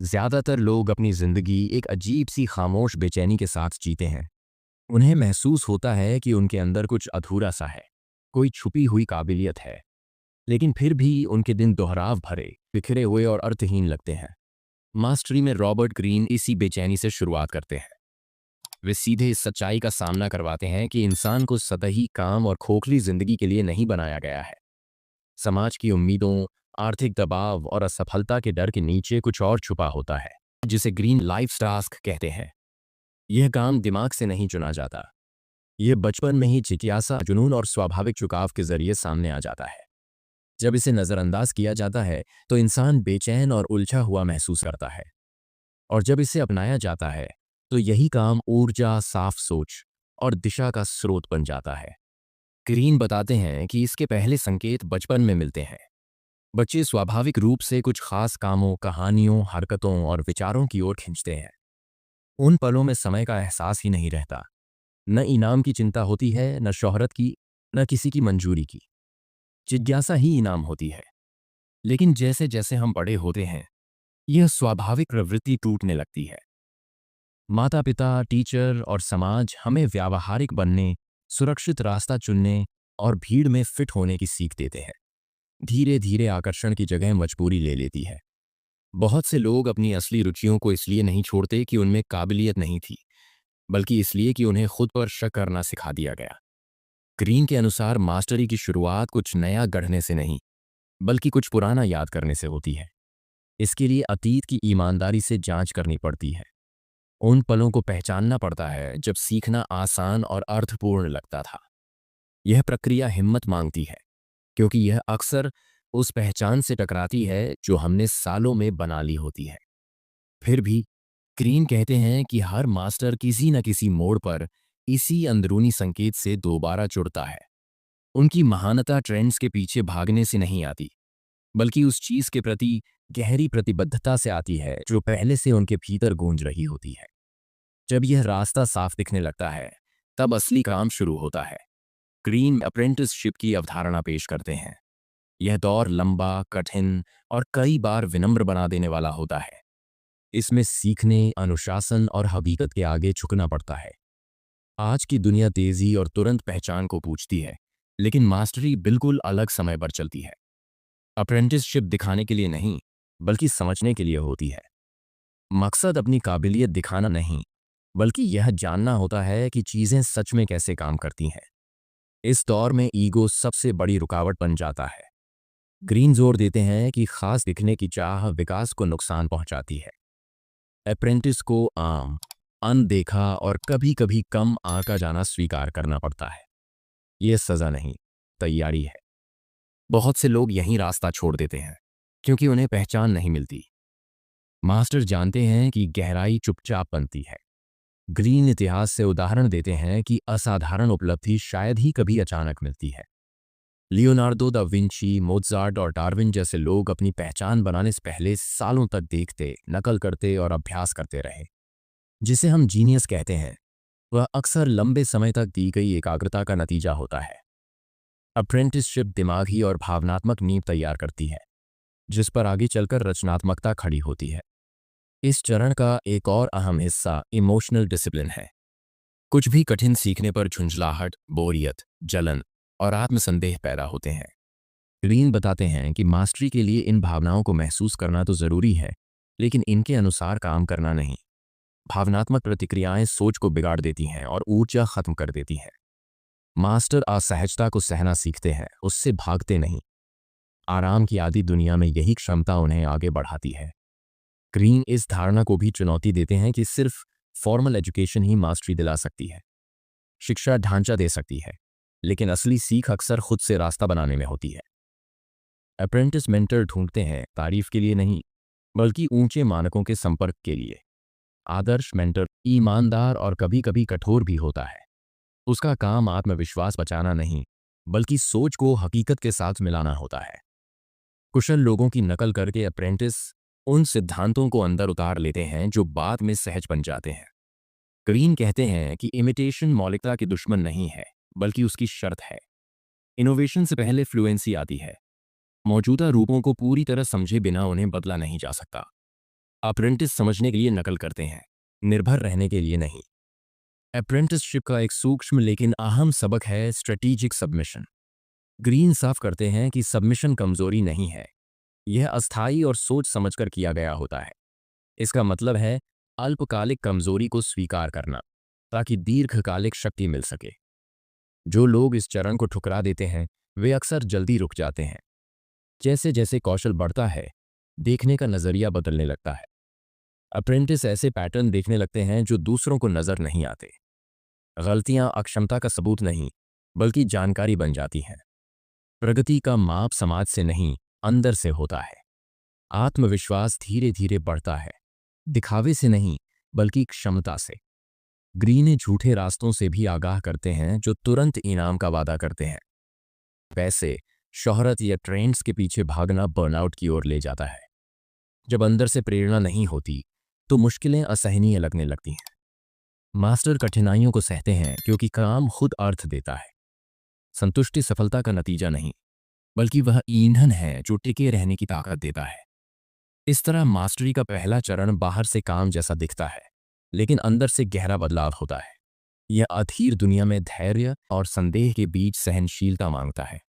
ज्यादातर लोग अपनी जिंदगी एक अजीब सी खामोश बेचैनी के साथ जीते हैं। उन्हें महसूस होता है कि उनके अंदर कुछ अधूरा सा है, कोई छुपी हुई काबिलियत है, लेकिन फिर भी उनके दिन दोहराव भरे, बिखरे हुए और अर्थहीन लगते हैं। मास्टरी में रॉबर्ट ग्रीन इसी बेचैनी से शुरुआत करते हैं। वे सीधे इस सच्चाई का सामना करवाते हैं कि इंसान को सतही काम और खोखली जिंदगी के लिए नहीं बनाया गया है। समाज की उम्मीदों, आर्थिक दबाव और असफलता के डर के नीचे कुछ और छुपा होता है, जिसे ग्रीन लाइफ टास्क कहते हैं। यह काम दिमाग से नहीं चुना जाता। यह बचपन में ही जिज्ञासा, जुनून और स्वाभाविक झुकाव के जरिए सामने आ जाता है। जब इसे नज़रअंदाज किया जाता है तो इंसान बेचैन और उलझा हुआ महसूस करता है, और जब इसे अपनाया जाता है तो यही काम ऊर्जा, साफ सोच और दिशा का स्रोत बन जाता है। ग्रीन बताते हैं कि इसके पहले संकेत बचपन में मिलते हैं। बच्चे स्वाभाविक रूप से कुछ खास कामों, कहानियों, हरकतों और विचारों की ओर खींचते हैं। उन पलों में समय का एहसास ही नहीं रहता। न इनाम की चिंता होती है, न शोहरत की, न किसी की मंजूरी की। जिज्ञासा ही इनाम होती है। लेकिन जैसे जैसे हम बड़े होते हैं, यह स्वाभाविक प्रवृत्ति टूटने लगती है। माता पिता, टीचर और समाज हमें व्यावहारिक बनने, सुरक्षित रास्ता चुनने और भीड़ में फिट होने की सीख देते हैं। धीरे धीरे आकर्षण की जगह मजबूरी ले लेती है। बहुत से लोग अपनी असली रुचियों को इसलिए नहीं छोड़ते कि उनमें काबिलियत नहीं थी, बल्कि इसलिए कि उन्हें खुद पर शक करना सिखा दिया गया। ग्रीन के अनुसार मास्टरी की शुरुआत कुछ नया गढ़ने से नहीं, बल्कि कुछ पुराना याद करने से होती है। इसके लिए अतीत की ईमानदारी से जांच करनी पड़ती है। उन पलों को पहचानना पड़ता है जब सीखना आसान और अर्थपूर्ण लगता था। यह प्रक्रिया हिम्मत मांगती है, क्योंकि यह अक्सर उस पहचान से टकराती है जो हमने सालों में बना ली होती है। फिर भी ग्रीन कहते हैं कि हर मास्टर किसी न किसी मोड़ पर इसी अंदरूनी संकेत से दोबारा जुड़ता है। उनकी महानता ट्रेंड्स के पीछे भागने से नहीं आती, बल्कि उस चीज के प्रति गहरी प्रतिबद्धता से आती है जो पहले से उनके भीतर गूंज रही होती है। जब यह रास्ता साफ दिखने लगता है, तब असली काम शुरू होता है। ग्रीन अप्रेंटिसशिप की अवधारणा पेश करते हैं। यह दौर लंबा, कठिन और कई बार विनम्र बना देने वाला होता है। इसमें सीखने, अनुशासन और हकीकत के आगे झुकना पड़ता है। आज की दुनिया तेजी और तुरंत पहचान को पूछती है, लेकिन मास्टरी बिल्कुल अलग समय पर चलती है। अप्रेंटिसशिप दिखाने के लिए नहीं, बल्कि समझने के लिए होती है। मकसद अपनी काबिलियत दिखाना नहीं, बल्कि यह जानना होता है कि चीजें सच में कैसे काम करती हैं। इस दौर में ईगो सबसे बड़ी रुकावट बन जाता है। ग्रीन जोर देते हैं कि खास दिखने की चाह विकास को नुकसान पहुंचाती है। अप्रेंटिस को आम, अनदेखा और कभी कभी कम आंका जाना स्वीकार करना पड़ता है। यह सजा नहीं, तैयारी है। बहुत से लोग यहीं रास्ता छोड़ देते हैं, क्योंकि उन्हें पहचान नहीं मिलती। मास्टर जानते हैं कि गहराई चुपचाप बनती है। ग्रीन इतिहास से उदाहरण देते हैं कि असाधारण उपलब्धि शायद ही कभी अचानक मिलती है। लियोनार्डो दा विंची, मोज़ार्ट और डार्विन जैसे लोग अपनी पहचान बनाने से पहले सालों तक देखते, नकल करते और अभ्यास करते रहे। जिसे हम जीनियस कहते हैं, वह अक्सर लंबे समय तक दी गई एकाग्रता का नतीजा होता है। अप्रेंटिसशिप दिमागी और भावनात्मक नींव तैयार करती है, जिस पर आगे चलकर रचनात्मकता खड़ी होती है। इस चरण का एक और अहम हिस्सा इमोशनल डिसिप्लिन है। कुछ भी कठिन सीखने पर झुंझलाहट, बोरियत, जलन और आत्मसंदेह पैदा होते हैं। ग्रीन बताते हैं कि मास्टरी के लिए इन भावनाओं को महसूस करना तो जरूरी है, लेकिन इनके अनुसार काम करना नहीं। भावनात्मक प्रतिक्रियाएं सोच को बिगाड़ देती हैं और ऊर्जा खत्म कर देती हैं। मास्टर असहजता को सहना सीखते हैं, उससे भागते नहीं। आराम की आदि दुनिया में यही क्षमता उन्हें आगे बढ़ाती है। ग्रीन इस धारणा को भी चुनौती देते हैं कि सिर्फ फॉर्मल एजुकेशन ही मास्टरी दिला सकती है। शिक्षा ढांचा दे सकती है, लेकिन असली सीख अक्सर खुद से रास्ता बनाने में होती है। अप्रेंटिस मेंटर ढूंढते हैं तारीफ के लिए नहीं, बल्कि ऊंचे मानकों के संपर्क के लिए। आदर्श मेंटर ईमानदार और कभी कभी कठोर भी होता है। उसका काम आत्मविश्वास बचाना नहीं, बल्कि सोच को हकीकत के साथ मिलाना होता है। कुशल लोगों की नकल करके अप्रेंटिस उन सिद्धांतों को अंदर उतार लेते हैं जो बाद में सहज बन जाते हैं। ग्रीन कहते हैं कि इमिटेशन मौलिकता की दुश्मन नहीं है, बल्कि उसकी शर्त है। इनोवेशन से पहले फ्लुएंसी आती है। मौजूदा रूपों को पूरी तरह समझे बिना उन्हें बदला नहीं जा सकता। अप्रेंटिस समझने के लिए नकल करते हैं, निर्भर रहने के लिए नहीं। अप्रेंटिसशिप का एक सूक्ष्म लेकिन अहम सबक है स्ट्रेटेजिक सबमिशन। ग्रीन साफ करते हैं कि सबमिशन कमजोरी नहीं है, यह अस्थायी और सोच समझकर किया गया होता है। इसका मतलब है अल्पकालिक कमजोरी को स्वीकार करना ताकि दीर्घकालिक शक्ति मिल सके। जो लोग इस चरण को ठुकरा देते हैं वे अक्सर जल्दी रुक जाते हैं। जैसे जैसे कौशल बढ़ता है, देखने का नजरिया बदलने लगता है। अप्रेंटिस ऐसे पैटर्न देखने लगते हैं जो दूसरों को नजर नहीं आते। गलतियां अक्षमता का सबूत नहीं, बल्कि जानकारी बन जाती हैं। प्रगति का माप समाज से नहीं, अंदर से होता है। आत्मविश्वास धीरे धीरे बढ़ता है, दिखावे से नहीं, बल्कि क्षमता से। ग्रीन झूठे रास्तों से भी आगाह करते हैं जो तुरंत इनाम का वादा करते हैं। पैसे, शोहरत या ट्रेंड्स के पीछे भागना बर्नआउट की ओर ले जाता है। जब अंदर से प्रेरणा नहीं होती तो मुश्किलें असहनीय लगने लगती हैं। मास्टर कठिनाइयों को सहते हैं क्योंकि काम खुद अर्थ देता है। संतुष्टि सफलता का नतीजा नहीं, बल्कि वह ईंधन है जो टिके रहने की ताकत देता है। इस तरह मास्टरी का पहला चरण बाहर से काम जैसा दिखता है, लेकिन अंदर से गहरा बदलाव होता है। यह अधीर दुनिया में धैर्य और संदेह के बीच सहनशीलता मांगता है।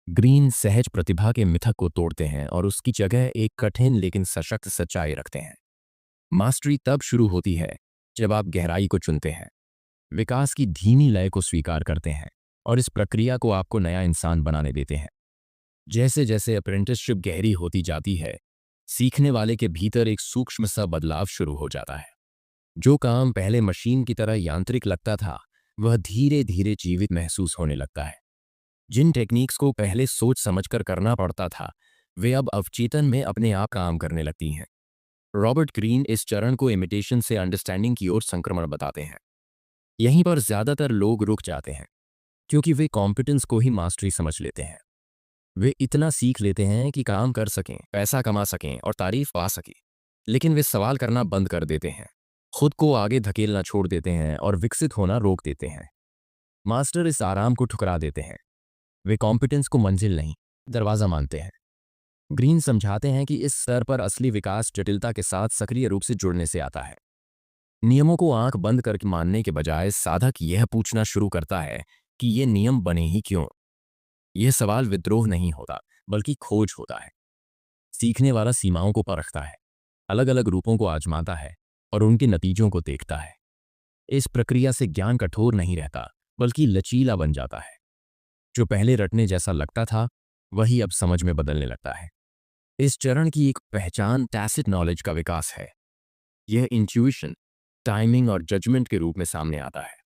ग्रीन सहज प्रतिभा के मिथक को तोड़ते हैं और उसकी जगह एक कठिन लेकिन सशक्त सच्चाई रखते हैं। मास्टरी तब शुरू होती है जब आप गहराई को चुनते हैं, विकास की धीमी लय को स्वीकार करते हैं और इस प्रक्रिया को आपको नया इंसान बनाने देते हैं। जैसे जैसे अप्रेंटिसशिप गहरी होती जाती है, सीखने वाले के भीतर एक सूक्ष्म सा बदलाव शुरू हो जाता है। जो काम पहले मशीन की तरह यांत्रिक लगता था, वह धीरे धीरे जीवित महसूस होने लगता है। जिन टेक्निक्स को पहले सोच समझकर करना पड़ता था, वे अब अवचेतन में अपने आप काम करने लगती हैं। रॉबर्ट ग्रीन इस चरण को इमिटेशन से अंडरस्टैंडिंग की ओर संक्रमण बताते हैं। यहीं पर ज्यादातर लोग रुक जाते हैं, क्योंकि वे कॉम्पिटेंस को ही मास्टरी समझ लेते हैं। वे इतना सीख लेते हैं कि काम कर सकें, पैसा कमा सकें और तारीफ पा सकें, लेकिन वे सवाल करना बंद कर देते हैं, खुद को आगे धकेलना छोड़ देते हैं और विकसित होना रोक देते हैं। मास्टर इस आराम को ठुकरा देते हैं। वे कॉम्पिटेंस को मंजिल नहीं, दरवाजा मानते हैं। ग्रीन समझाते हैं कि इस स्तर पर असली विकास जटिलता के साथ सक्रिय रूप से जुड़ने से आता है। नियमों को आंख बंद करके मानने के बजाय साधक यह पूछना शुरू करता है कि ये नियम बने ही क्यों। यह सवाल विद्रोह नहीं होता, बल्कि खोज होता है। सीखने वाला सीमाओं को परखता है, अलग अलग रूपों को आजमाता है और उनके नतीजों को देखता है। इस प्रक्रिया से ज्ञान कठोर नहीं रहता, बल्कि लचीला बन जाता है। जो पहले रटने जैसा लगता था, वही अब समझ में बदलने लगता है। इस चरण की एक पहचान टैसिट नॉलेज का विकास है। यह इंट्यूशन, टाइमिंग और जजमेंट के रूप में सामने आता है।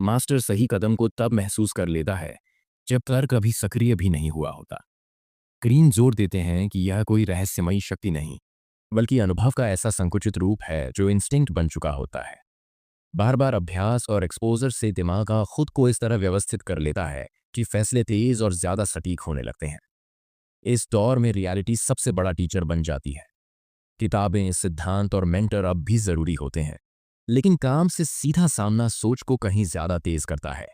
मास्टर सही कदम को तब महसूस कर लेता है जब तर्क अभी सक्रिय भी नहीं हुआ होता। ग्रीन जोर देते हैं कि यह कोई रहस्यमयी शक्ति नहीं, बल्कि अनुभव का ऐसा संकुचित रूप है जो इंस्टिंक्ट बन चुका होता है। बार बार अभ्यास और एक्सपोजर से दिमाग खुद को इस तरह व्यवस्थित कर लेता है कि फैसले तेज और ज्यादा सटीक होने लगते हैं। इस दौर में रियलिटी सबसे बड़ा टीचर बन जाती है। किताबें, सिद्धांत और मेंटर अब भी जरूरी होते हैं, लेकिन काम से सीधा सामना सोच को कहीं ज्यादा तेज करता है।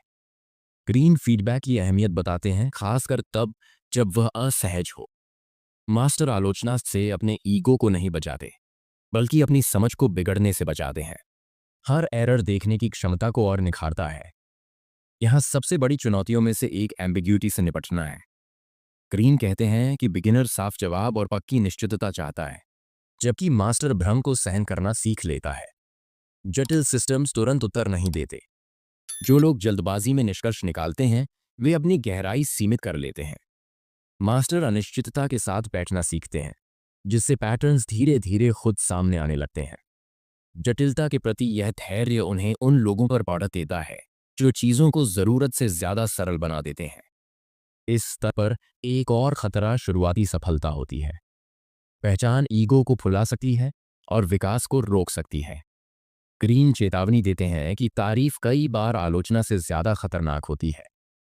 ग्रीन फीडबैक की अहमियत बताते हैं, खासकर तब जब वह असहज हो। मास्टर आलोचना से अपने ईगो को नहीं बचाते, बल्कि अपनी समझ को बिगड़ने से बचाते हैं। हर एरर देखने की क्षमता को और निखारता है। यहाँ सबसे बड़ी चुनौतियों में से एक एम्बिग्यूटी से निपटना है। ग्रीन कहते हैं कि बिगिनर साफ जवाब और पक्की निश्चितता चाहता है, जबकि मास्टर भ्रम को सहन करना सीख लेता है। जटिल सिस्टम्स तुरंत उत्तर नहीं देते। जो लोग जल्दबाजी में निष्कर्ष निकालते हैं, वे अपनी गहराई सीमित कर लेते हैं। मास्टर अनिश्चितता के साथ बैठना सीखते हैं, जिससे पैटर्न्स धीरे धीरे खुद सामने आने लगते हैं। जटिलता के प्रति यह धैर्य उन्हें उन लोगों पर बढ़त देता है जो चीजों को जरूरत से ज्यादा सरल बना देते हैं। इस स्तर पर एक और खतरा शुरुआती सफलता होती है। पहचान ईगो को फुला सकती है और विकास को रोक सकती है। ग्रीन चेतावनी देते हैं कि तारीफ कई बार आलोचना से ज्यादा खतरनाक होती है।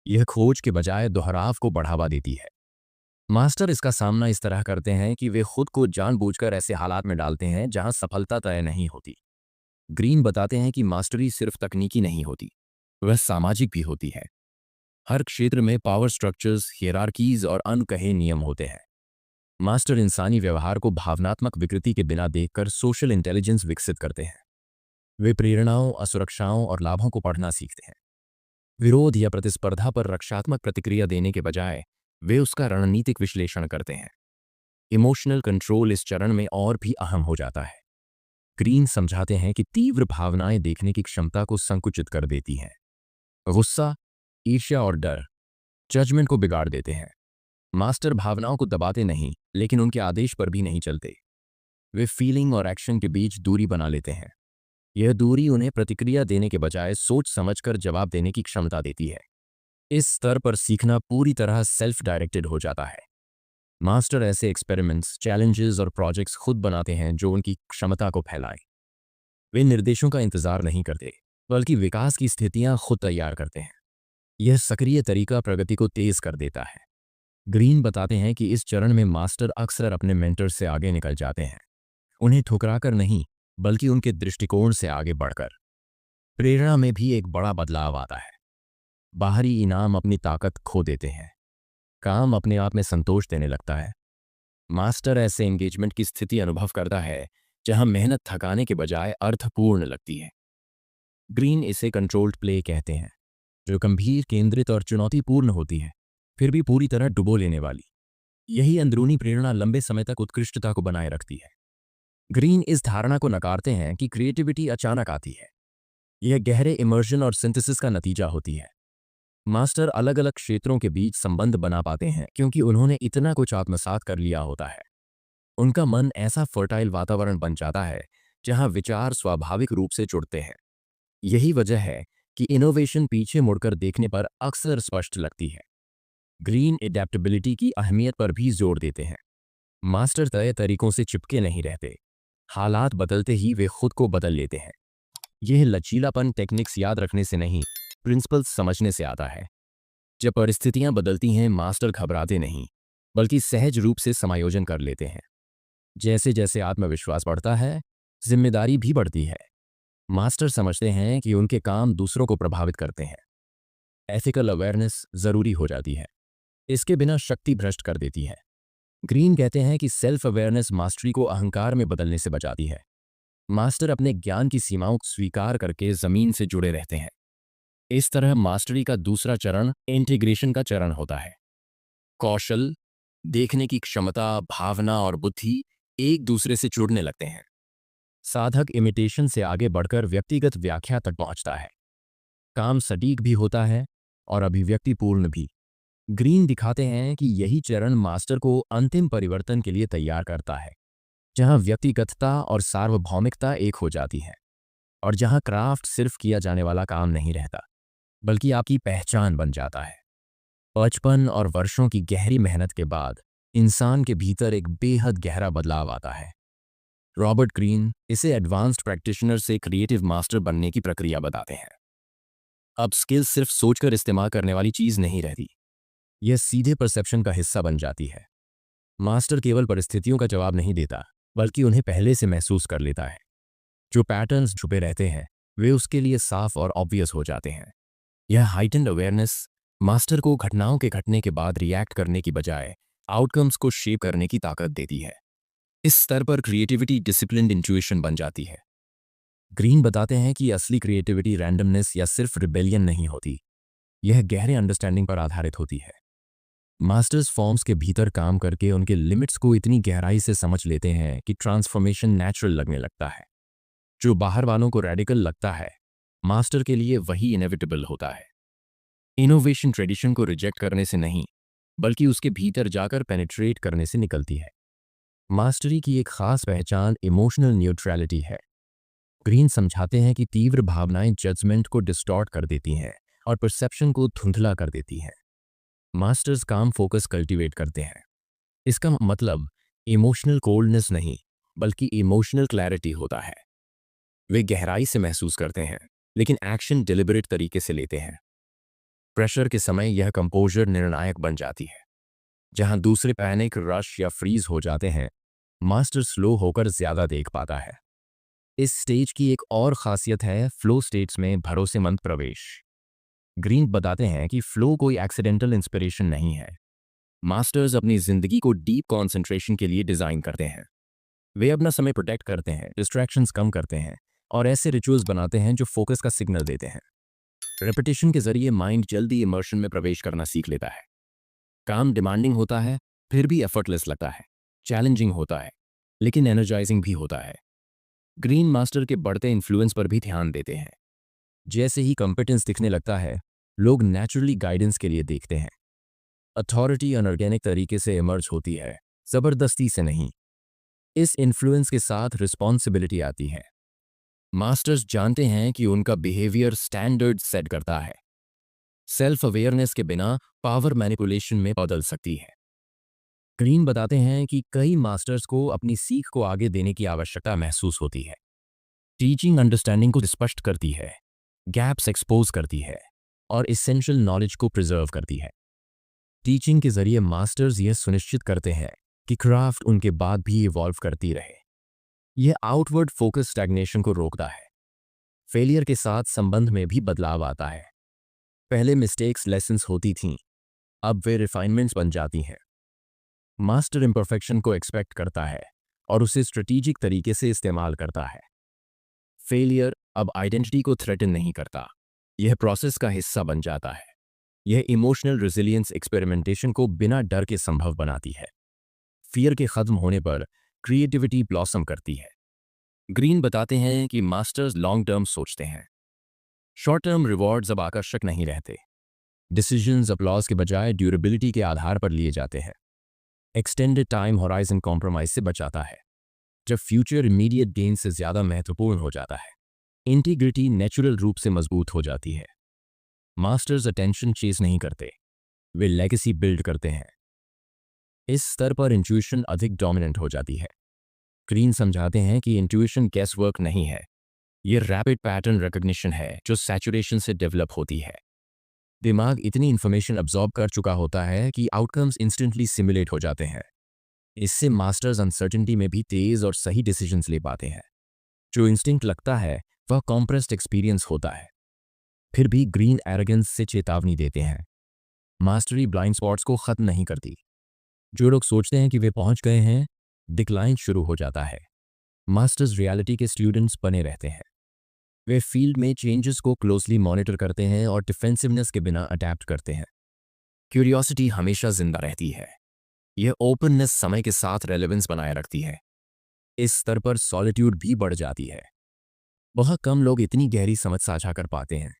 यह खोज के बजाय दोहराव को बढ़ावा देती है। मास्टर इसका सामना इस तरह करते हैं कि वे खुद को जानबूझकर ऐसे हालात में डालते हैं जहां सफलता तय नहीं होती। ग्रीन बताते हैं कि मास्टरी सिर्फ तकनीकी नहीं होती, वह सामाजिक भी होती है। हर क्षेत्र में पावर स्ट्रक्चर्स, हियरार्कीज और अनकहे नियम होते हैं। मास्टर इंसानी व्यवहार को भावनात्मक विकृति के बिना देखकर सोशल इंटेलिजेंस विकसित करते हैं। वे प्रेरणाओं, असुरक्षाओं और लाभों को पढ़ना सीखते हैं। विरोध या प्रतिस्पर्धा पर रक्षात्मक प्रतिक्रिया देने के बजाय वे उसका रणनीतिक विश्लेषण करते हैं। इमोशनल कंट्रोल इस चरण में और भी अहम हो जाता है। ग्रीन समझाते हैं कि तीव्र भावनाएं देखने की क्षमता को संकुचित कर देती हैं। गुस्सा, ईर्ष्या और डर जजमेंट को बिगाड़ देते हैं। मास्टर भावनाओं को दबाते नहीं, लेकिन उनके आदेश पर भी नहीं चलते। वे फीलिंग और एक्शन के बीच दूरी बना लेते हैं। यह दूरी उन्हें प्रतिक्रिया देने के बजाय सोच समझकर जवाब देने की क्षमता देती है। इस स्तर पर सीखना पूरी तरह सेल्फ डायरेक्टेड हो जाता है। मास्टर ऐसे एक्सपेरिमेंट्स, चैलेंजेस और प्रोजेक्ट्स खुद बनाते हैं जो उनकी क्षमता को फैलाएं। वे निर्देशों का इंतजार नहीं करते, बल्कि विकास की स्थितियां खुद तैयार करते हैं। यह सक्रिय तरीका प्रगति को तेज कर देता है। ग्रीन बताते हैं कि इस चरण में मास्टर अक्सर अपने मेंटर से आगे निकल जाते हैं, उन्हें ठुकराकर नहीं, बल्कि उनके दृष्टिकोण से आगे बढ़कर। प्रेरणा में भी एक बड़ा बदलाव आता है। बाहरी इनाम अपनी ताकत खो देते हैं, काम अपने आप में संतोष देने लगता है। मास्टर ऐसे एंगेजमेंट की स्थिति अनुभव करता है जहां मेहनत थकाने के बजाय अर्थपूर्ण लगती है। ग्रीन इसे कंट्रोल्ड प्ले कहते हैं, जो गंभीर, केंद्रित और चुनौतीपूर्ण होती है, फिर भी पूरी तरह डुबो लेने वाली। यही अंदरूनी प्रेरणा लंबे समय तक उत्कृष्टता को बनाए रखती है। ग्रीन इस धारणा को नकारते हैं कि क्रिएटिविटी अचानक आती है। यह गहरे इमर्जन और सिंथेसिस का नतीजा होती है। मास्टर अलग अलग क्षेत्रों के बीच संबंध बना पाते हैं क्योंकि उन्होंने इतना कुछ आत्मसात कर लिया होता है। उनका मन ऐसा फर्टाइल वातावरण बन जाता है जहां विचार स्वाभाविक रूप से जुड़ते हैं। यही वजह है कि इनोवेशन पीछे मुड़कर देखने पर अक्सर स्पष्ट लगती है। ग्रीन एडेप्टेबिलिटी की अहमियत पर भी जोर देते हैं। मास्टर तय तरीकों से चिपके नहीं रहते, हालात बदलते ही वे खुद को बदल लेते हैं। यह लचीलापन टेक्निक्स याद रखने से नहीं, प्रिंसिपल्स समझने से आता है। जब परिस्थितियां बदलती हैं, मास्टर घबराते नहीं, बल्कि सहज रूप से समायोजन कर लेते हैं। जैसे जैसे आत्मविश्वास बढ़ता है, जिम्मेदारी भी बढ़ती है। मास्टर समझते हैं कि उनके काम दूसरों को प्रभावित करते हैं। एथिकल अवेयरनेस जरूरी हो जाती है, इसके बिना शक्ति भ्रष्ट कर देती है। ग्रीन कहते हैं कि सेल्फ अवेयरनेस मास्टरी को अहंकार में बदलने से बचाती है। मास्टर अपने ज्ञान की सीमाओं को स्वीकार करके जमीन से जुड़े रहते हैं। इस तरह मास्टरी का दूसरा चरण इंटीग्रेशन का चरण होता है। कौशल, देखने की क्षमता, भावना और बुद्धि एक दूसरे से जुड़ने लगते हैं। साधक इमिटेशन से आगे बढ़कर व्यक्तिगत व्याख्या तक पहुंचता है। काम सटीक भी होता है और अभिव्यक्तिपूर्ण भी। ग्रीन दिखाते हैं कि यही चरण मास्टर को अंतिम परिवर्तन के लिए तैयार करता है, जहां व्यक्तिगतता और सार्वभौमिकता एक हो जाती है, और जहां क्राफ्ट सिर्फ किया जाने वाला काम नहीं रहता, बल्कि आपकी पहचान बन जाता है। 55 और वर्षों की गहरी मेहनत के बाद इंसान के भीतर एक बेहद गहरा बदलाव आता है। रॉबर्ट ग्रीन इसे एडवांस्ड प्रैक्टिशनर से क्रिएटिव मास्टर बनने की प्रक्रिया बताते हैं। अब स्किल सिर्फ सोचकर इस्तेमाल करने वाली चीज नहीं रहती, यह सीधे परसेप्शन का हिस्सा बन जाती है। मास्टर केवल परिस्थितियों का जवाब नहीं देता, बल्कि उन्हें पहले से महसूस कर लेता है। जो पैटर्न्स छुपे रहते हैं, वे उसके लिए साफ और ऑब्वियस हो जाते हैं। यह हाइटेंड अवेयरनेस मास्टर को घटनाओं के घटने के बाद रिएक्ट करने की बजाय आउटकम्स को शेप करने की ताकत देती है। इस स्तर पर क्रिएटिविटी डिसिप्लिन्ड इंट्यूशन बन जाती है। ग्रीन बताते हैं कि असली क्रिएटिविटी रैंडमनेस या सिर्फ रिबेलियन नहीं होती, यह गहरे अंडरस्टैंडिंग पर आधारित होती है। मास्टर्स फॉर्म्स के भीतर काम करके उनके लिमिट्स को इतनी गहराई से समझ लेते हैं कि ट्रांसफॉर्मेशन नेचुरल लगने लगता है। जो बाहर वालों को रेडिकल लगता है, मास्टर के लिए वही इनएविटेबल होता है। इनोवेशन ट्रेडिशन को रिजेक्ट करने से नहीं, बल्कि उसके भीतर जाकर पेनिट्रेट करने से निकलती है। मास्टरी की एक खास पहचान इमोशनल न्यूट्रलिटी है। ग्रीन समझाते हैं कि तीव्र भावनाएं जजमेंट को डिस्टॉर्ट कर देती हैं और परसेप्शन को धुंधला कर देती हैं। मास्टर्स काम फोकस कल्टीवेट करते हैं। इसका मतलब इमोशनल कोल्डनेस नहीं, बल्कि इमोशनल क्लैरिटी होता है। वे गहराई से महसूस करते हैं, लेकिन एक्शन डिलिबरेट तरीके से लेते हैं। प्रेशर के समय यह कंपोजर निर्णायक बन जाती है। जहां दूसरे पैनिक, रश या फ्रीज हो जाते हैं, मास्टर स्लो होकर ज्यादा देख पाता है। इस स्टेज की एक और खासियत है फ्लो स्टेट्स में भरोसेमंद प्रवेश। ग्रीन बताते हैं कि फ्लो कोई एक्सीडेंटल इंस्पिरेशन नहीं है, मास्टर्स अपनी जिंदगी को डीप कंसंट्रेशन के लिए डिजाइन करते हैं। वे अपना समय प्रोटेक्ट करते हैं, डिस्ट्रैक्शंस कम करते हैं और ऐसे रिचुअल्स बनाते हैं जो फोकस का सिग्नल देते हैं। रेपिटेशन के जरिए माइंड जल्दी इमर्शन में प्रवेश करना सीख लेता है। काम डिमांडिंग होता है, फिर भी एफर्टलेस लगता है। चैलेंजिंग होता है, लेकिन एनर्जाइजिंग भी होता है। ग्रीन मास्टर के बढ़ते इन्फ्लुएंस पर भी ध्यान देते हैं। जैसे ही कॉम्पिटेंस दिखने लगता है, लोग नेचुरली गाइडेंस के लिए देखते हैं। अथॉरिटी अनऑर्गेनिक तरीके से इमर्ज होती है, जबरदस्ती से नहीं। इस इन्फ्लुएंस के साथ रिस्पॉन्सिबिलिटी आती है। मास्टर्स जानते हैं कि उनका बिहेवियर स्टैंडर्ड सेट करता है। सेल्फ अवेयरनेस के बिना पावर मैनिपुलेशन में बदल सकती है। ग्रीन बताते हैं कि कई मास्टर्स को अपनी सीख को आगे देने की आवश्यकता महसूस होती है। टीचिंग अंडरस्टैंडिंग को स्पष्ट करती है, गैप्स एक्सपोज करती है और इसेंशियल नॉलेज को प्रिजर्व करती है। टीचिंग के जरिए मास्टर्स यह सुनिश्चित करते हैं कि क्राफ्ट उनके बाद भी इवॉल्व करती रहे। यह आउटवर्ड फोकस स्टैग्नेशन को रोकता है। फेलियर के साथ संबंध में भी बदलाव आता है। पहले मिस्टेक्स लेसन्स होती थीं, अब वे रिफाइनमेंट्स बन जाती हैं। मास्टर इम्परफेक्शन को एक्सपेक्ट करता है और उसे स्ट्रेटेजिक तरीके से इस्तेमाल करता है। फेलियर अब आइडेंटिटी को थ्रेटन नहीं करता, यह प्रोसेस का हिस्सा बन जाता है। यह इमोशनल रेजिलियंस एक्सपेरिमेंटेशन को बिना डर के संभव बनाती है। फियर के खत्म होने पर क्रिएटिविटी ब्लॉसम करती है। ग्रीन बताते हैं कि मास्टर्स लॉन्ग टर्म सोचते हैं। शॉर्ट टर्म रिवॉर्ड्स अब आकर्षक नहीं रहते। डिसीजंस अपलॉज के बजाय ड्यूरेबिलिटी के आधार पर लिए जाते हैं। एक्सटेंडेड टाइम होराइजन कॉम्प्रोमाइज से बचाता है, जब फ्यूचर इमीडिएट गेन से ज़्यादा महत्वपूर्ण हो जाता है। इंटीग्रिटी नेचुरल रूप से मजबूत हो जाती है। मास्टर्स अटेंशन चेस नहीं करते, वे लेगेसी बिल्ड करते हैं। इस स्तर पर इंट्यूशन अधिक डोमिनेंट हो जाती है। ग्रीन समझाते हैं कि इंट्यूशन गैस वर्क नहीं है, ये रैपिड पैटर्न रिकग्निशन है जो सैचुरेशन से डेवलप होती है। दिमाग इतनी इन्फॉर्मेशन अब्जॉर्ब कर चुका होता है कि आउटकम्स इंस्टेंटली सिमुलेट हो जाते हैं। इससे मास्टर्स अनसर्टेनिटी में भी तेज और सही डिसीजंस ले पाते हैं। जो इंस्टिंक्ट लगता है वह कॉम्प्रेस्ड एक्सपीरियंस होता है। फिर भी ग्रीन एरोगेंस से चेतावनी देते हैं। मास्टरी ब्लाइंड स्पॉट्स को खत्म नहीं करती। जो लोग सोचते हैं कि वे पहुंच गए हैं, डिक्लाइन शुरू हो जाता है। मास्टर्स रियलिटी के स्टूडेंट्स बने रहते हैं। वे फील्ड में चेंजेस को क्लोजली मॉनिटर करते हैं और डिफेंसिवनेस के बिना अडैप्ट करते हैं। क्यूरियोसिटी हमेशा जिंदा रहती है। यह ओपननेस समय के साथ रेलेवेंस बनाए रखती है। इस स्तर पर सॉलिट्यूड भी बढ़ जाती है। बहुत कम लोग इतनी गहरी समझ साझा कर पाते हैं।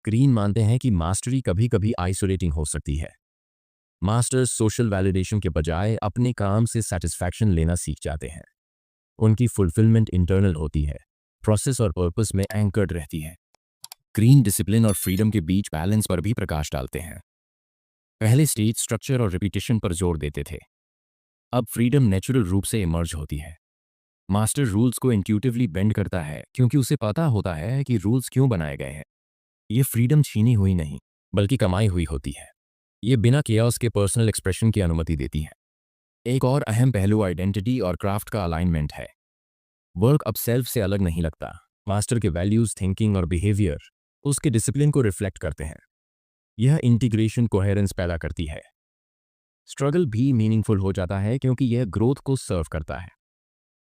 ग्रीन मानते हैं कि मास्टरी कभी कभी आइसोलेटिंग हो सकती है। मास्टर्स सोशल वैलिडेशन के बजाय अपने काम से सेटिस्फैक्शन लेना सीख जाते हैं। उनकी फुलफिलमेंट इंटरनल होती है, प्रोसेस और पर्पस में एंकर्ड रहती है। ग्रीन डिसिप्लिन और फ्रीडम के बीच बैलेंस पर भी प्रकाश डालते हैं। पहले स्टेज स्ट्रक्चर और रिपीटेशन पर जोर देते थे, अब फ्रीडम नेचुरल रूप से इमर्ज होती है। मास्टर रूल्स को इंट्यूटिवली बेंड करता है क्योंकि उसे पता होता है कि रूल्स क्यों बनाए गए हैं। ये फ्रीडम छीनी हुई नहीं, बल्कि कमाई हुई होती है। ये बिना केओस के पर्सनल एक्सप्रेशन की अनुमति देती है। एक और अहम पहलू आइडेंटिटी और क्राफ्ट का अलाइनमेंट है। वर्क अब सेल्फ से अलग नहीं लगता। मास्टर के वैल्यूज, थिंकिंग और बिहेवियर उसके डिसिप्लिन को रिफ्लेक्ट करते हैं। यह इंटीग्रेशन कोहेरेंस पैदा करती है। स्ट्रगल भी मीनिंगफुल हो जाता है क्योंकि यह ग्रोथ को सर्व करता है।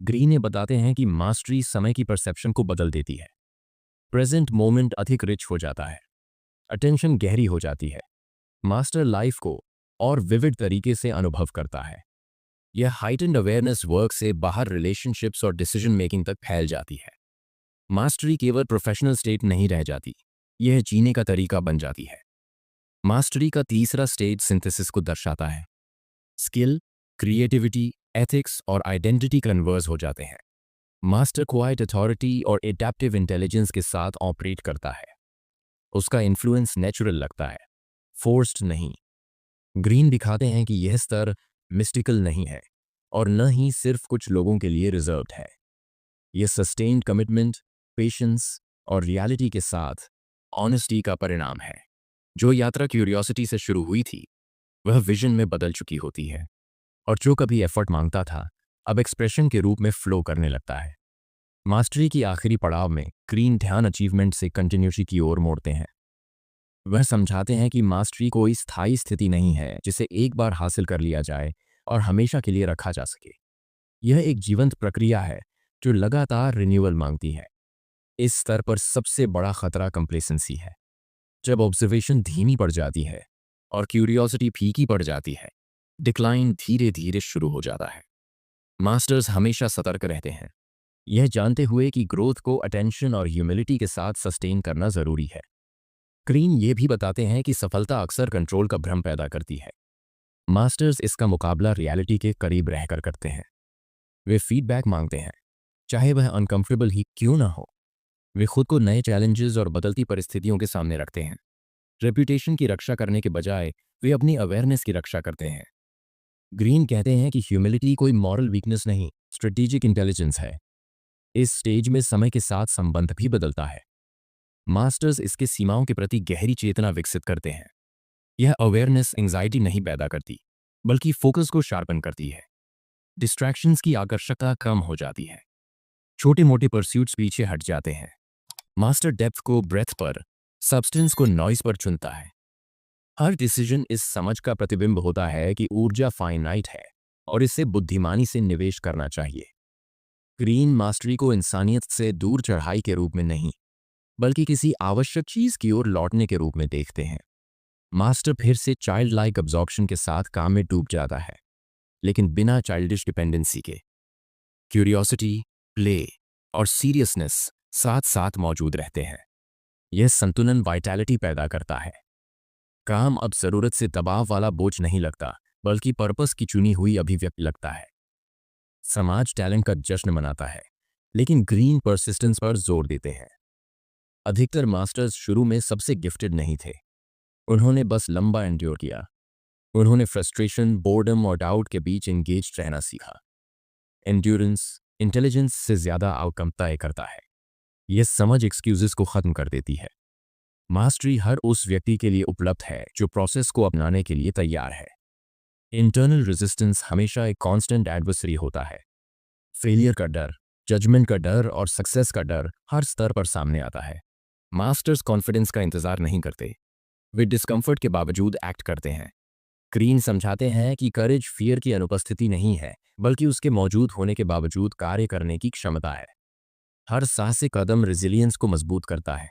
ग्रीन ये बताते हैं कि मास्टरी समय की परसेप्शन को बदल देती है। प्रेजेंट मोमेंट अधिक रिच हो जाता है, अटेंशन गहरी हो जाती है। मास्टर लाइफ को और विविड तरीके से अनुभव करता है। यह हाइटेंड अवेयरनेस वर्क से बाहर रिलेशनशिप्स और डिसीजन मेकिंग तक फैल जाती है। मास्टरी केवल प्रोफेशनल स्टेट नहीं रह जाती, यह जीने का तरीका बन जाती है। मास्टरी का तीसरा स्टेज सिंथेसिस को दर्शाता है। स्किल, क्रिएटिविटी, एथिक्स और आइडेंटिटी कन्वर्ज हो जाते हैं। मास्टर क्वाइट अथॉरिटी और एडेप्टिव इंटेलिजेंस के साथ ऑपरेट करता है। उसका इन्फ्लुएंस नेचुरल लगता है, फोर्स्ड नहीं। ग्रीन दिखाते हैं कि यह स्तर मिस्टिकल नहीं है और न ही सिर्फ कुछ लोगों के लिए रिजर्व्ड है। यह सस्टेन्ड कमिटमेंट, पेशेंस और रियलिटी के साथ ऑनेस्टी का परिणाम है। जो यात्रा क्यूरियोसिटी से शुरू हुई थी, वह विजन में बदल चुकी होती है, और जो कभी एफर्ट मांगता था, अब एक्सप्रेशन के रूप में फ्लो करने लगता है। मास्टरी की आखिरी पड़ाव में ग्रीन ध्यान अचीवमेंट से कंटिन्यूटी की ओर मोड़ते हैं। वह समझाते हैं कि मास्टरी कोई स्थायी स्थिति नहीं है जिसे एक बार हासिल कर लिया जाए और हमेशा के लिए रखा जा सके। यह एक जीवंत प्रक्रिया है जो लगातार रिन्यूअल मांगती है। इस स्तर पर सबसे बड़ा खतरा कंप्लेसेंसी है। जब ऑब्जर्वेशन धीमी पड़ जाती है और क्यूरियोसिटी फीकी पड़ जाती है, डिक्लाइन धीरे धीरे शुरू हो जाता है। मास्टर्स हमेशा सतर्क रहते हैं, यह जानते हुए कि ग्रोथ को अटेंशन और ह्यूमिलिटी के साथ सस्टेन करना जरूरी है। क्रीन ये भी बताते हैं कि सफलता अक्सर कंट्रोल का भ्रम पैदा करती है। मास्टर्स इसका मुकाबला रियलिटी के करीब रहकर करते हैं। वे फीडबैक मांगते हैं, चाहे वह अनकंफर्टेबल ही क्यों ना हो। वे खुद को नए चैलेंजेस और बदलती परिस्थितियों के सामने रखते हैं। रेपुटेशन की रक्षा करने के बजाय वे अपनी अवेयरनेस की रक्षा करते हैं। ग्रीन कहते हैं कि ह्यूमिलिटी कोई मॉरल वीकनेस नहीं, स्ट्रेटेजिक इंटेलिजेंस है। इस स्टेज में समय के साथ संबंध भी बदलता है। मास्टर्स इसके सीमाओं के प्रति गहरी चेतना विकसित करते हैं। यह अवेयरनेस एंजाइटी नहीं पैदा करती, बल्कि फोकस को शार्पन करती है। डिस्ट्रैक्शंस की आकर्षकता कम हो जाती है। छोटे मोटे परस्यूट्स पीछे हट जाते हैं। मास्टर डेप्थ को ब्रेथ पर, सब्सटेंस को नॉइज पर चुनता है। हर डिसीजन इस समझ का प्रतिबिंब होता है कि ऊर्जा फाइनाइट है और इसे बुद्धिमानी से निवेश करना चाहिए। ग्रीन मास्टरी को इंसानियत से दूर चढ़ाई के रूप में नहीं, बल्कि किसी आवश्यक चीज की ओर लौटने के रूप में देखते हैं। मास्टर फिर से चाइल्ड लाइक अब्जॉर्प्शन के साथ काम में डूब जाता है, लेकिन बिना चाइल्डिश डिपेंडेंसी के। क्यूरियोसिटी, प्ले और सीरियसनेस साथ साथ मौजूद रहते हैं। यह संतुलन वाइटैलिटी पैदा करता है। काम अब जरूरत से दबाव वाला बोझ नहीं लगता, बल्कि पर्पस की चुनी हुई अभिव्यक्ति लगता है। समाज टैलेंट का जश्न मनाता है, लेकिन ग्रीन परसिस्टेंस पर जोर देते हैं। अधिकतर मास्टर्स शुरू में सबसे गिफ्टेड नहीं थे। उन्होंने बस लंबा एंड्योर किया। उन्होंने फ्रस्ट्रेशन, बोर्डम और डाउट के बीच एंगेज रहना सीखा। एंड्योरेंस इंटेलिजेंस से ज्यादा आउटकम तय करता है। यह समझ एक्सक्यूजेस को खत्म कर देती है। मास्टरी हर उस व्यक्ति के लिए उपलब्ध है जो प्रोसेस को अपनाने के लिए तैयार है। इंटरनल रेजिस्टेंस हमेशा एक कांस्टेंट एडवर्सरी होता है। फेलियर का डर, जजमेंट का डर और सक्सेस का डर हर स्तर पर सामने आता है। मास्टर्स कॉन्फिडेंस का इंतजार नहीं करते, वे डिस्कम्फर्ट के बावजूद एक्ट करते हैं। क्रीन समझाते हैं कि करेज फियर की अनुपस्थिति नहीं है, बल्कि उसके मौजूद होने के बावजूद कार्य करने की क्षमता है। हर साहसिक कदम रेजिलियंस को मजबूत करता है।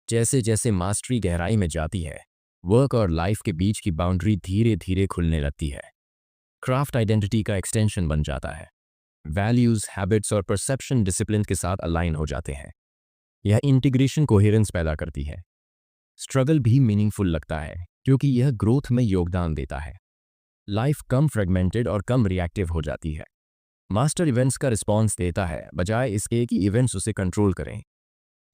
जैसे जैसे मास्टरी गहराई में जाती है, वर्क और लाइफ के बीच की बाउंड्री धीरे धीरे खुलने लगती है। क्राफ्ट आइडेंटिटी का एक्सटेंशन बन जाता है। वैल्यूज, हैबिट्स और परसेप्शन डिसिप्लिन के साथ अलाइन हो जाते हैं। यह इंटीग्रेशन कोहेरेंस पैदा करती है। स्ट्रगल भी मीनिंगफुल लगता है, क्योंकि यह ग्रोथ में योगदान देता है। लाइफ कम फ्रेगमेंटेड और कम रिएक्टिव हो जाती है। मास्टर इवेंट्स का रिस्पॉन्स देता है, बजाय इसके कि इवेंट्स उसे कंट्रोल करें।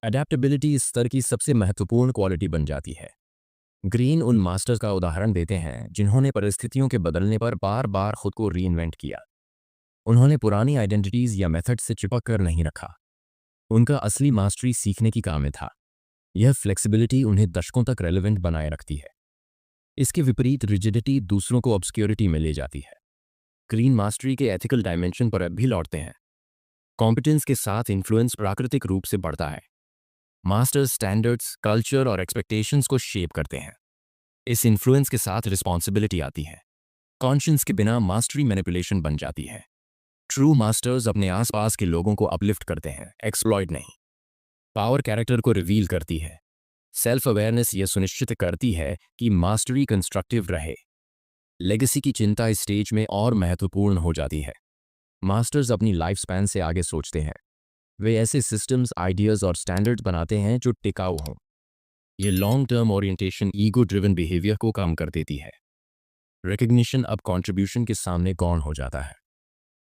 अडेप्टेबिलिटी इस स्तर की सबसे महत्वपूर्ण क्वालिटी बन जाती है। ग्रीन उन मास्टर्स का उदाहरण देते हैं जिन्होंने परिस्थितियों के बदलने पर बार बार खुद को रीइन्वेंट किया। उन्होंने पुरानी आइडेंटिटीज या मेथड से चिपक कर नहीं रखा। उनका असली मास्टरी सीखने की काम में था। यह फ्लेक्सिबिलिटी उन्हें दशकों तक रेलेवेंट बनाए रखती है। इसके विपरीत रिजिडिटी दूसरों को ऑब्सक्योरिटी में ले जाती है। ग्रीन मास्टरी के एथिकल डायमेंशन पर अब भी लौटते हैं। कॉम्पिटेंस के साथ इन्फ्लुएंस प्राकृतिक रूप से बढ़ता है। मास्टर्स स्टैंडर्ड्स, कल्चर और एक्सपेक्टेशंस को शेप करते हैं। इस इन्फ्लुएंस के साथ रिस्पॉन्सिबिलिटी आती है। कॉन्शियंस के बिना मास्टरी मैनिपुलेशन बन जाती है। ट्रू मास्टर्स अपने आसपास के लोगों को अपलिफ्ट करते हैं, एक्सप्लॉइट नहीं। पावर कैरेक्टर को रिवील करती है। सेल्फ अवेयरनेस यह सुनिश्चित करती है कि मास्टरी कंस्ट्रक्टिव रहे। लेगेसी की चिंता इस स्टेज में और महत्वपूर्ण हो जाती है। मास्टर्स अपनी लाइफ स्पैन से आगे सोचते हैं। वे ऐसे सिस्टम्स, आइडियाज और स्टैंडर्ड्स बनाते हैं जो टिकाऊ हों। ये long term orientation ego driven behaviour को कम कर देती है। रिकग्निशन अब कंट्रीब्यूशन के सामने गौण हो जाता है।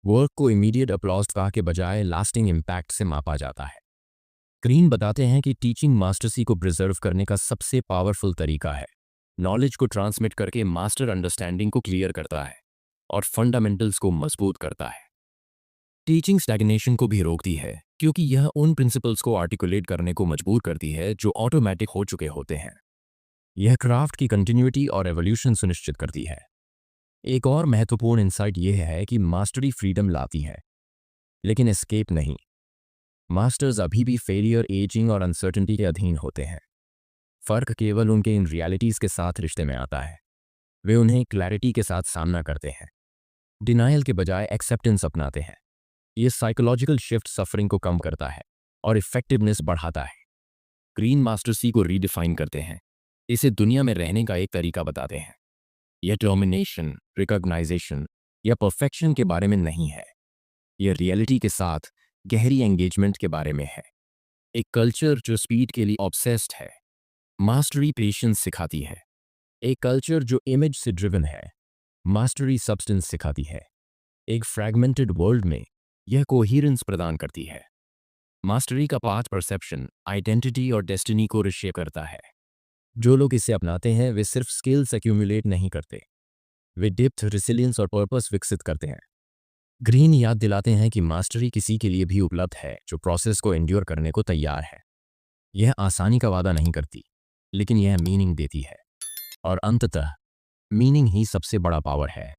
वर्क को इमीडिएट अपलॉज के बजाय लास्टिंग इम्पैक्ट से मापा जाता है। ग्रीन बताते हैं कि टीचिंग मास्टरसी को प्रिजर्व करने का सबसे पावरफुल तरीका है। नॉलेज को ट्रांसमिट करके मास्टर अंडरस्टैंडिंग को क्लियर करता है और फंडामेंटल्स को मजबूत करता है। टीचिंग स्टैग्नेशन को भी रोकती है, क्योंकि यह उन प्रिंसिपल्स को आर्टिकुलेट करने को मजबूर करती है जो ऑटोमेटिक हो चुके होते हैं। यह क्राफ्ट की कंटिन्यूटी और एवोल्यूशन सुनिश्चित करती है। एक और महत्वपूर्ण इंसाइट यह है कि मास्टरी फ्रीडम लाती है, लेकिन एस्केप नहीं। मास्टर्स अभी भी फेलियर, एजिंग और अनसर्टेनिटी के अधीन होते हैं। फ़र्क केवल उनके इन रियलिटीज़ के साथ रिश्ते में आता है। वे उन्हें क्लैरिटी के साथ सामना करते हैं, डिनायल के बजाय एक्सेप्टेंस अपनाते हैं। ये साइकोलॉजिकल शिफ्ट सफरिंग को कम करता है और इफ़ेक्टिवनेस बढ़ाता है। ग्रीन मास्टर सी को रीडिफाइन करते हैं, इसे दुनिया में रहने का एक तरीका बताते हैं। यह डोमिनेशन, रिकॉग्नाइजेशन या परफेक्शन के बारे में नहीं है। यह रियलिटी के साथ गहरी एंगेजमेंट के बारे में है। एक कल्चर जो स्पीड के लिए ऑब्सेस्ड है, मास्टरी पेशेंस सिखाती है। एक कल्चर जो इमेज से ड्रिवन है, मास्टरी सब्सटेंस सिखाती है। एक फ्रैगमेंटेड वर्ल्ड में यह कोहेरेंस प्रदान करती है। मास्टरी का पाथ परसेप्शन, आइडेंटिटी और डेस्टिनी को रिशेप करता है। जो लोग इसे अपनाते हैं वे सिर्फ स्किल्स एक्यूमुलेट नहीं करते, वे डेप्थ, रिसिलियंस और पर्पस विकसित करते हैं। ग्रीन याद दिलाते हैं कि मास्टरी किसी के लिए भी उपलब्ध है जो प्रोसेस को एंड्योर करने को तैयार है। यह आसानी का वादा नहीं करती, लेकिन यह मीनिंग देती है। और अंततः मीनिंग ही सबसे बड़ा पावर है।